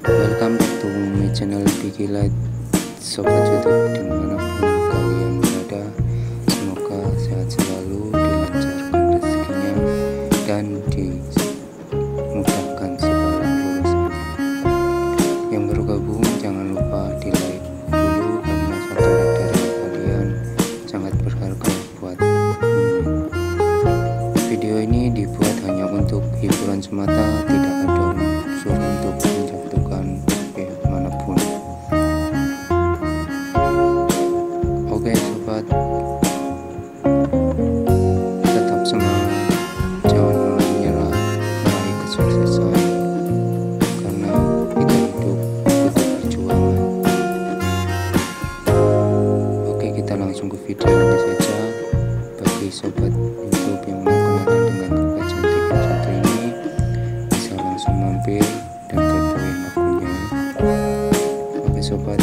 Welcome back to my channel Biggy Light, sobat YouTube dimanapun kalian berada. Semoga sehat selalu, dilancarkan rezekinya dan dimudahkan segala urusan. Yang baru gabung jangan lupa di like dulu, karena satu like dari kalian sangat berharga buat video ini. Dibuat hanya untuk hiburan semata, tidak ada unsur untuk menjatuhkan pihak manapun. Oke sobat, tetap semangat, jangan pernah menyerah meraih kesuksesan, karena kita hidup butuh perjuangan. Oke, kita langsung ke videonya saja. Bagi sobat YouTube yang mau kenalan dengan kakak cantik yang satu ini, bisa langsung mampir dan kepoin akunnya. Oke sobat,